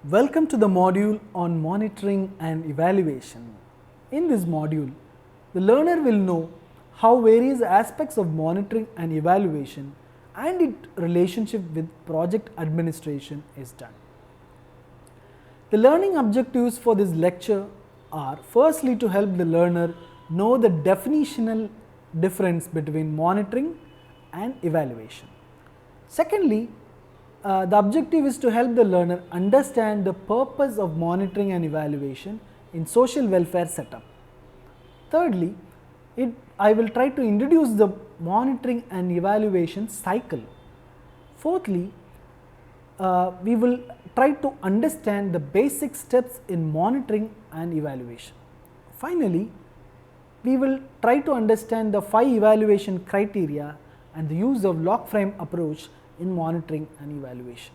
Welcome to the module on monitoring and evaluation. In this module, the learner will know how various aspects of monitoring and evaluation and its relationship with project administration is done. The learning objectives for this lecture are firstly to help the learner know the definitional difference between monitoring and evaluation. Secondly, the objective is to help the learner understand the purpose of monitoring and evaluation in social welfare setup. Thirdly, I will try to introduce the monitoring and evaluation cycle. Fourthly, we will try to understand the basic steps in monitoring and evaluation. Finally, we will try to understand the 5 evaluation criteria and the use of log frame approach in monitoring and evaluation.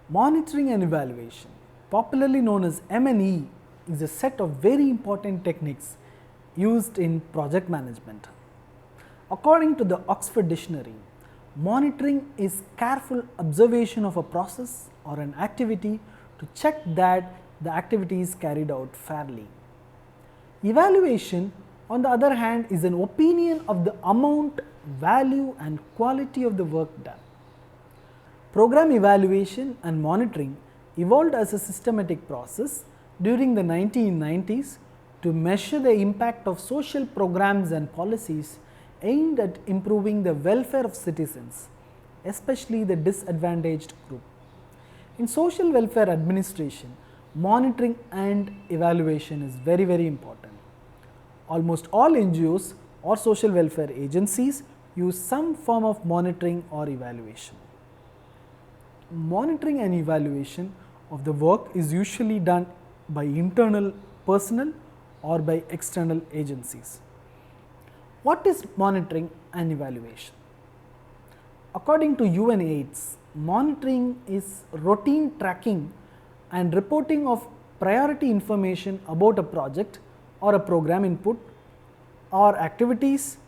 Monitoring and evaluation, popularly known as M&E, is a set of very important techniques used in project management. According to the Oxford Dictionary, monitoring is careful observation of a process or an activity to check that the activity is carried out fairly. Evaluation, on the other hand, is an opinion of the amount, value and quality of the work done. Program evaluation and monitoring evolved as a systematic process during the 1990s to measure the impact of social programs and policies aimed at improving the welfare of citizens, especially the disadvantaged group. In social welfare administration, monitoring and evaluation is very important. Almost all NGOs or social welfare agencies use some form of monitoring or evaluation. Monitoring and evaluation of the work is usually done by internal personnel or by external agencies. What is monitoring and evaluation? According to UNAIDS, monitoring is routine tracking and reporting of priority information about a project or a program input or activities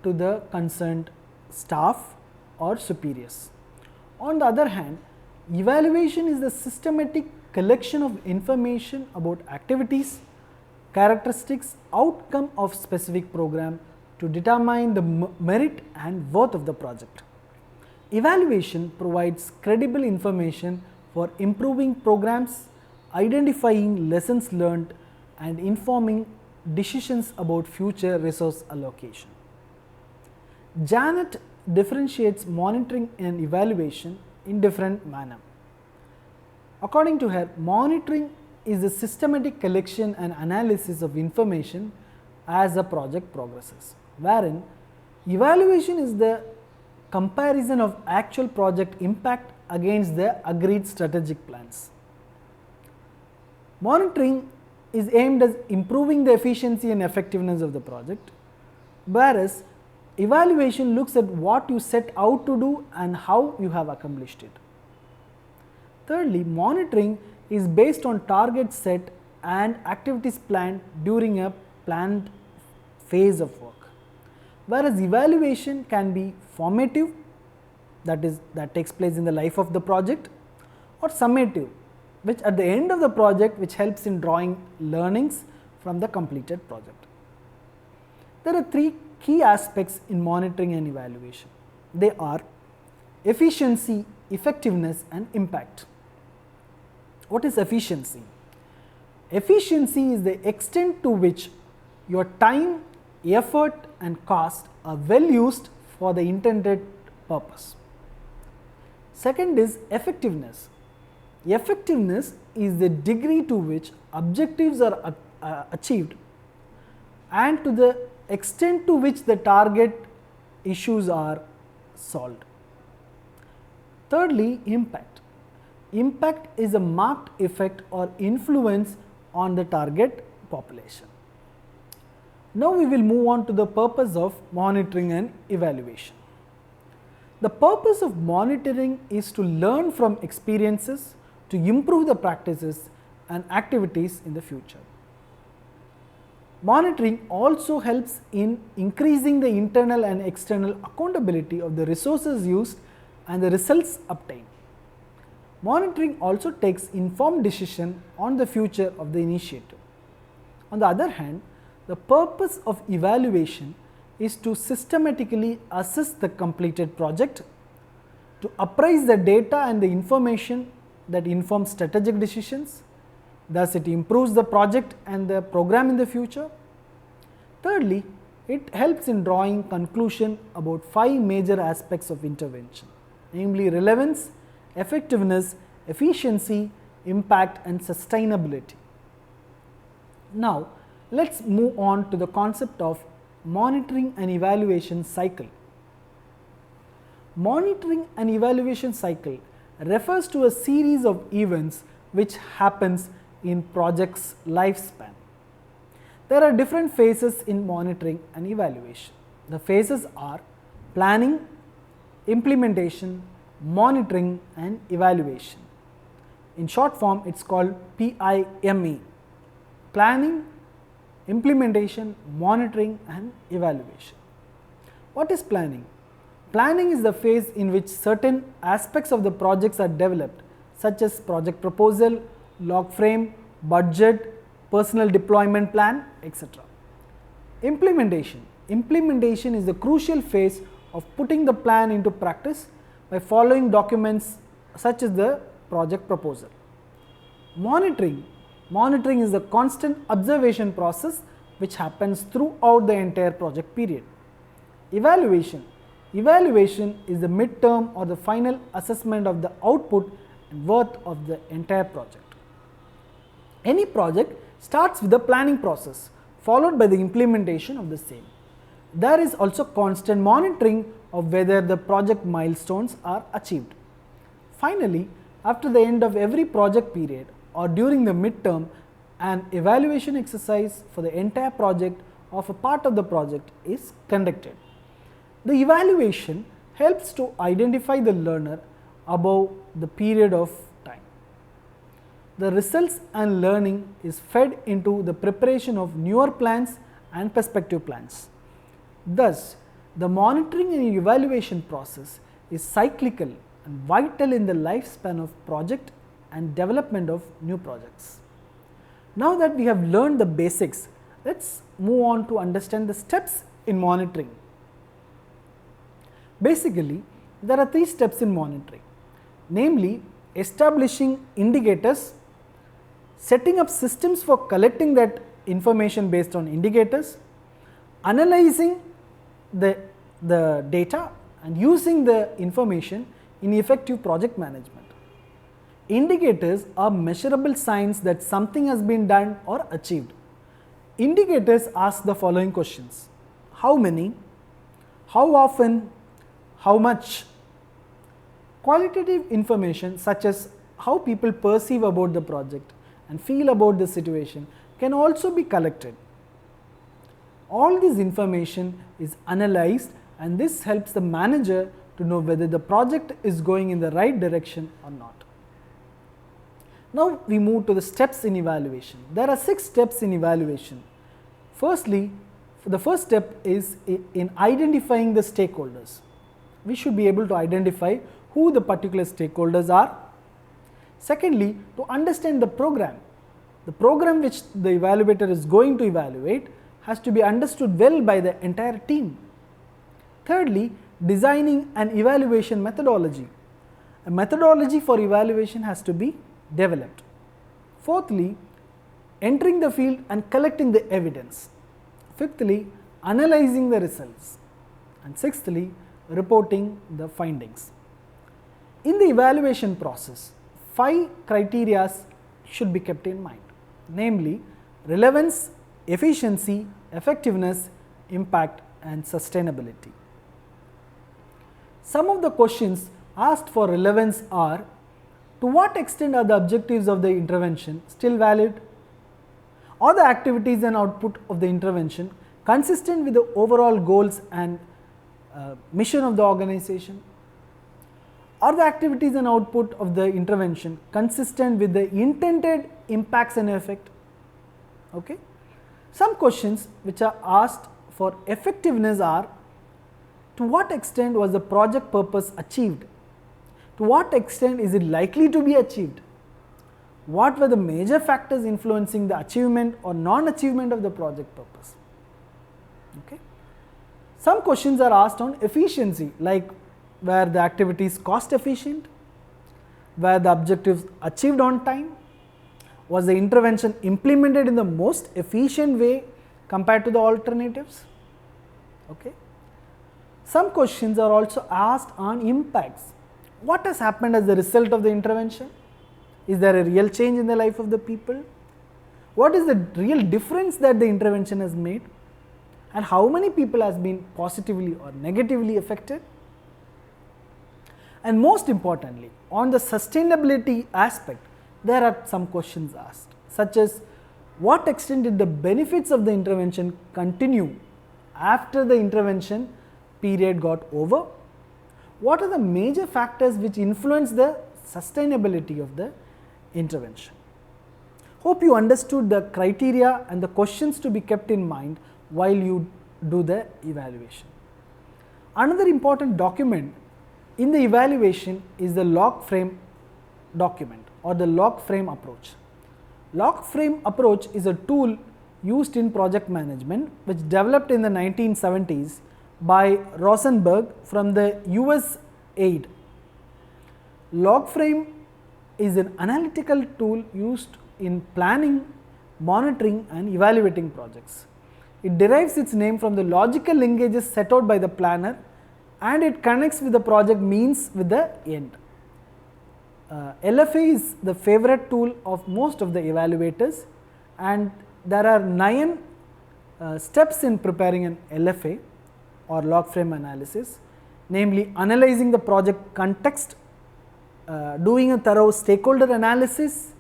to the concerned staff or superiors. On the other hand, evaluation is the systematic collection of information about activities, characteristics, outcome of specific program to determine the merit and worth of the project. Evaluation provides credible information for improving programs, identifying lessons learned and informing decisions about future resource allocation. Janet differentiates monitoring and evaluation in different manner. According to her, monitoring is a systematic collection and analysis of information as a project progresses, wherein evaluation is the comparison of actual project impact against the agreed strategic plans. Monitoring is aimed at improving the efficiency and effectiveness of the project, whereas evaluation looks at what you set out to do and how you have accomplished it. Thirdly, monitoring is based on targets set and activities planned during a planned phase of work, whereas evaluation can be formative, that takes place in the life of the project, or summative, which at the end of the project which helps in drawing learnings from the completed project. There are 3 key aspects in monitoring and evaluation. They are efficiency, effectiveness and impact. What is efficiency? Efficiency is the extent to which your time, effort and cost are well used for the intended purpose. Second is effectiveness. Effectiveness is the degree to which objectives are achieved and to the extent to which the target issues are solved. Thirdly, impact. Impact is a marked effect or influence on the target population. Now we will move on to the purpose of monitoring and evaluation. The purpose of monitoring is to learn from experiences to improve the practices and activities in the future. Monitoring also helps in increasing the internal and external accountability of the resources used and the results obtained. Monitoring also takes informed decision on the future of the initiative. On the other hand, the purpose of evaluation is to systematically assess the completed project, to appraise the data and the information that inform strategic decisions. Thus, it improves the project and the program in the future. Thirdly, it helps in drawing conclusion about 5 major aspects of intervention, namely relevance, effectiveness, efficiency, impact and sustainability. Now, let us move on to the concept of monitoring and evaluation cycle. Monitoring and evaluation cycle refers to a series of events which happens in project's lifespan. There are different phases in monitoring and evaluation. The phases are planning, implementation, monitoring and evaluation. In short form, it is called PIME: planning, implementation, monitoring and evaluation. What is planning? Planning is the phase in which certain aspects of the projects are developed, such as project proposal, log frame, budget, personal deployment plan, etc. Implementation. Implementation is the crucial phase of putting the plan into practice by following documents such as the project proposal. Monitoring. Monitoring is the constant observation process which happens throughout the entire project period. Evaluation. Evaluation is the midterm or the final assessment of the output and worth of the entire project. Any project starts with the planning process followed by the implementation of the same. There is also constant monitoring of whether the project milestones are achieved. Finally, after the end of every project period or during the midterm, an evaluation exercise for the entire project of a part of the project is conducted. The evaluation helps to identify the learner above the period of time. The results and learning is fed into the preparation of newer plans and perspective plans. Thus, the monitoring and evaluation process is cyclical and vital in the lifespan of project and development of new projects. Now that we have learned the basics, let us move on to understand the steps in monitoring. Basically, there are 3 steps in monitoring, namely establishing indicators, setting up systems for collecting that information based on indicators, analyzing the data and using the information in effective project management. Indicators are measurable signs that something has been done or achieved. Indicators ask the following questions: how many, how often, how much. Qualitative information such as how people perceive about the project and feel about the situation can also be collected. All this information is analyzed and this helps the manager to know whether the project is going in the right direction or not. Now we move to the steps in evaluation. There are 6 steps in evaluation. Firstly, the first step is in identifying the stakeholders. We should be able to identify who the particular stakeholders are. Secondly, to understand the program. The program which the evaluator is going to evaluate has to be understood well by the entire team. Thirdly, designing an evaluation methodology. A methodology for evaluation has to be developed. Fourthly, entering the field and collecting the evidence. Fifthly, analyzing the results. And sixthly, reporting the findings. In the evaluation process, 5 criteria should be kept in mind, namely relevance, efficiency, effectiveness, impact and sustainability. Some of the questions asked for relevance are: to what extent are the objectives of the intervention still valid? Are the activities and output of the intervention consistent with the overall goals and mission of the organization? Are the activities and output of the intervention consistent with the intended impacts and effect? Okay. Some questions which are asked for effectiveness are: to what extent was the project purpose achieved? To what extent is it likely to be achieved? What were the major factors influencing the achievement or non-achievement of the project purpose? Okay. Some questions are asked on efficiency, like were the activities cost efficient, were the objectives achieved on time, was the intervention implemented in the most efficient way compared to the alternatives. Okay. Some questions are also asked on impacts. What has happened as the result of the intervention? Is there a real change in the life of the people? What is the real difference that the intervention has made? And how many people has been positively or negatively affected? And most importantly, on the sustainability aspect, there are some questions asked, such as what extent did the benefits of the intervention continue after the intervention period got over? What are the major factors which influence the sustainability of the intervention? Hope you understood the criteria and the questions to be kept in mind while you do the evaluation. Another important document in the evaluation is the log frame document or the log frame approach. Log frame approach is a tool used in project management which developed in the 1970s by Rosenberg from the US aid. Log frame is an analytical tool used in planning, monitoring and evaluating projects. It derives its name from the logical linkages set out by the planner, and it connects with the project means with the end. LFA is the favorite tool of most of the evaluators, and there are 9 steps in preparing an LFA or log frame analysis, namely analyzing the project context, doing a thorough stakeholder analysis,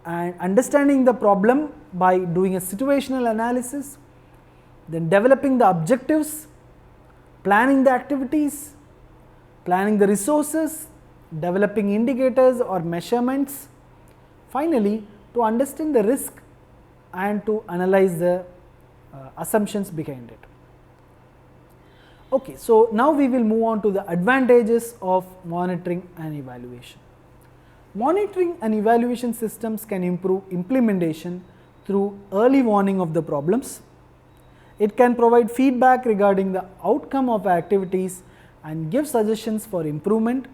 and understanding the problem by doing a situational analysis, then developing the objectives, planning the activities, planning the resources, developing indicators or measurements, finally to understand the risk and to analyze the assumptions behind it. Okay, so now we will move on to the advantages of monitoring and evaluation. Monitoring and evaluation systems can improve implementation through early warning of the problems. It can provide feedback regarding the outcome of activities and give suggestions for improvement.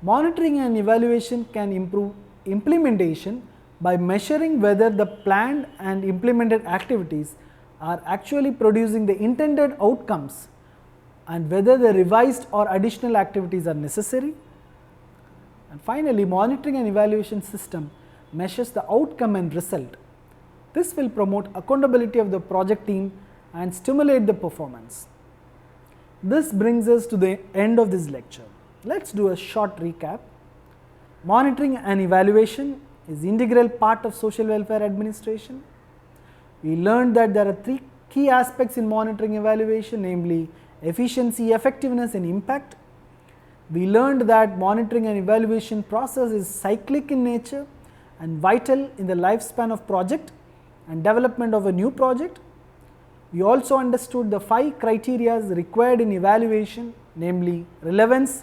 Monitoring and evaluation can improve implementation by measuring whether the planned and implemented activities are actually producing the intended outcomes and whether the revised or additional activities are necessary. And finally, monitoring and evaluation system measures the outcome and result. This will promote accountability of the project team and stimulate the performance. This brings us to the end of this lecture. Let's do a short recap. Monitoring and evaluation is integral part of social welfare administration. We learned that there are 3 key aspects in monitoring evaluation, namely efficiency, effectiveness and impact. We learned that monitoring and evaluation process is cyclic in nature and vital in the lifespan of project and development of a new project. We also understood the 5 criteria required in evaluation, namely relevance,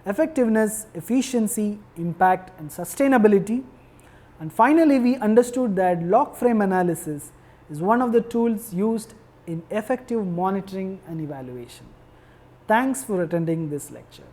effectiveness, efficiency, impact and sustainability. And finally, we understood that log frame analysis is one of the tools used in effective monitoring and evaluation. Thanks for attending this lecture.